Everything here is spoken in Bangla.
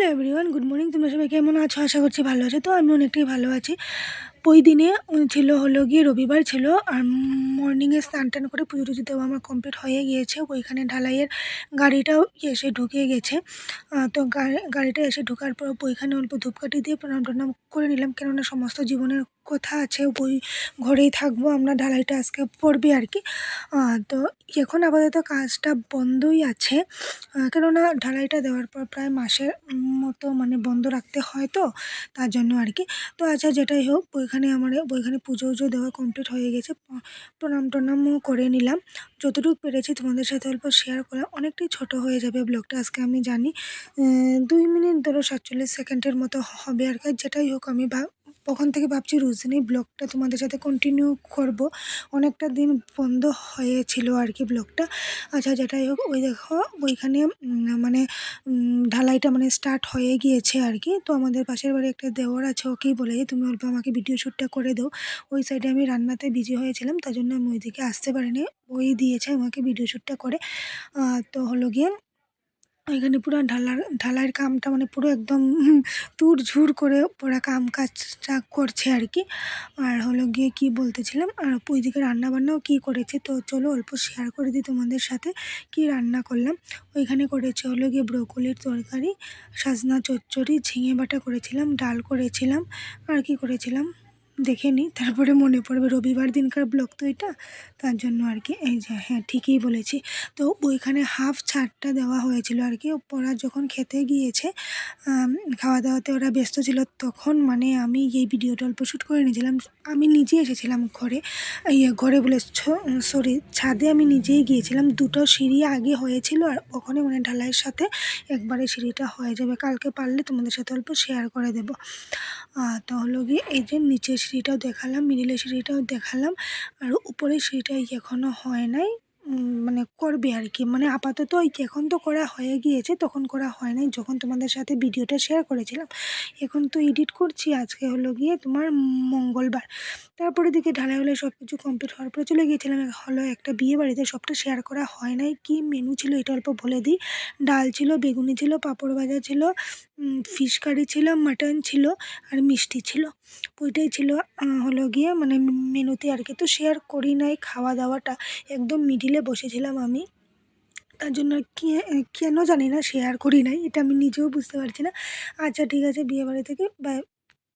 Hello everyone, good morning. তোমরা সবাই কেমন আছো? আশা করছি ভালো আছো। তো আমি অনেকটাই ভালো আছি। ওই দিনে ছিল হলো গিয়ে রবিবার ছিল, আর মর্নিংয়ে স্নান টান করে পুজো টুজো দেওয়া আমার কমপ্লিট হয়ে গিয়েছে। ওইখানে ঢালাইয়ের গাড়িটাও এসে ঢুকে গেছে। তো গাড়িটা এসে ঢোকার পর ওইখানে অল্প ধূপকাঠি দিয়ে প্রণাম টনাম করে নিলাম, কেননা সমস্ত জীবনের কথা আছে, ওই ঘরেই থাকবো আমরা, ঢালাইটা আজকে পড়বে আর কি। তো এখন আপাতত কাজটা বন্ধই আছে, কেননা ঢালাইটা দেওয়ার পর প্রায় মাসের মতো মানে বন্ধ রাখতে হয়, তো তার জন্য আর কি। তো আচ্ছা, যেটাই হোক, ওইখানে পুজো উজো দেওয়া কমপ্লিট হয়ে গেছে। প্রণাম টনামও করে নিলাম, যতটুকু পেরেছি তোমাদের সাথে অল্প শেয়ার করলাম। অনেকটাই ছোট হয়ে যাবে ব্লগটা আজকে, আমি জানি। 2 মিনিট ধরো 47 সেকেন্ডের মতো হবে আর কি। যেটাই হোক, আমি ওখান থেকে ভাবছি রোজ দিনই ব্লগটা তোমাদের সাথে কন্টিনিউ করব। অনেকটা দিন বন্ধ হয়েছিল আর কি ব্লগটা। আচ্ছা, যেটাই হোক, ওই দেখো ওইখানে মানে ঢালাইটা মানে স্টার্ট হয়ে গিয়েছে আর কি। তো আমাদের পাশের বাড়ি একটা দেওর আছে, ওকেই বলে যে তুমি অল্প আমাকে ভিডিও শ্যুটটা করে দাও। ওই সাইডে আমি রান্নাতে বিজি হয়েছিলাম, তার জন্য আমি ওইদিকে আসতে পারিনি। ওই দিয়েছে আমাকে ভিডিও শ্যুটটা করে। তো হলো গিয়ে ওইখানে পুরো ঢালাইয়ের কামটা মানে পুরো একদম তুড়ঝুড় করে ওরা কাজটা করছে আর কি। আর হলো গিয়ে কি বলতেছিলাম, আর ওইদিকে রান্নাবান্নাও কি করেছে, তো চলো অল্প শেয়ার করে দিই তোমাদের সাথে কি রান্না করলাম। ওইখানে করেছে হলো গিয়ে ব্রোকলির তরকারি, সজনা চচ্চড়ি, ঝিঙে বাটা করেছিলাম, ডাল করেছিলাম, আর কি করেছিলাম দেখে নিই, তারপরে মনে পড়বে। রবিবার দিনকার ব্লগ তো এটা, তার জন্য আর কি। এই যে, হ্যাঁ ঠিকই বলেছি। তো ওইখানে হাফ ছাড়টা দেওয়া হয়েছিল আর কি। ওরা যখন খেতে গিয়েছে, খাওয়া দাওয়াতে ওরা ব্যস্ত ছিল, তখন মানে আমি এই ভিডিওটা অল্প শ্যুট করে নিয়েছিলাম। আমি নিজে এসেছিলাম ঘরে, ঘরে বলে সরি, ছাদে আমি নিজেই গিয়েছিলাম। দুটো সিঁড়ি আগে হয়েছিল, আর ওখানে মানে ঢালাইয়ের সাথে একবারে সিঁড়িটা হয়ে যাবে। কালকে পারলে তোমাদের সাথে অল্প শেয়ার করে দেবো। তো হলো গিয়ে এই যে নিচের সিঁড়িটাও দেখালাম, মিডিলের সিঁড়িটাও দেখালাম, আর উপরের সিঁড়িটা এখনও হয় নাই, মানে করবে আর কি। মানে আপাতত এখন তো করা হয়ে গিয়েছে, তখন করা হয় নাই যখন তোমাদের সাথে ভিডিওটা শেয়ার করেছিলাম। এখন তো এডিট করছি, আজকে হলো গিয়ে তোমার মঙ্গলবার। তারপরে দিকে ঢালাই হলে সব কিছু কমপ্লিট হওয়ার পরে চলে গিয়েছিলাম হলো একটা বিয়ে বাড়িতে। সবটা শেয়ার করা হয় নাই। কি মেনু ছিল এটা অল্প বলে দিই। ডাল ছিল, বেগুনি ছিল, পাঁপড় ভাজা ছিল, ফিশ কারি ছিল, মাটন ছিল, আর মিষ্টি ছিল। ওইটাই ছিল হলো গিয়ে মানে মেনুতে আর কি। তো শেয়ার করি নাই খাওয়া দাওয়াটা, একদম মিডিলে বসেছিলাম আমি, তার জন্য কেন জানি না শেয়ার করি নাই, এটা আমি নিজেও বুঝতে পারছি না। আচ্ছা ঠিক আছে, বিয়েবাড়ি থেকে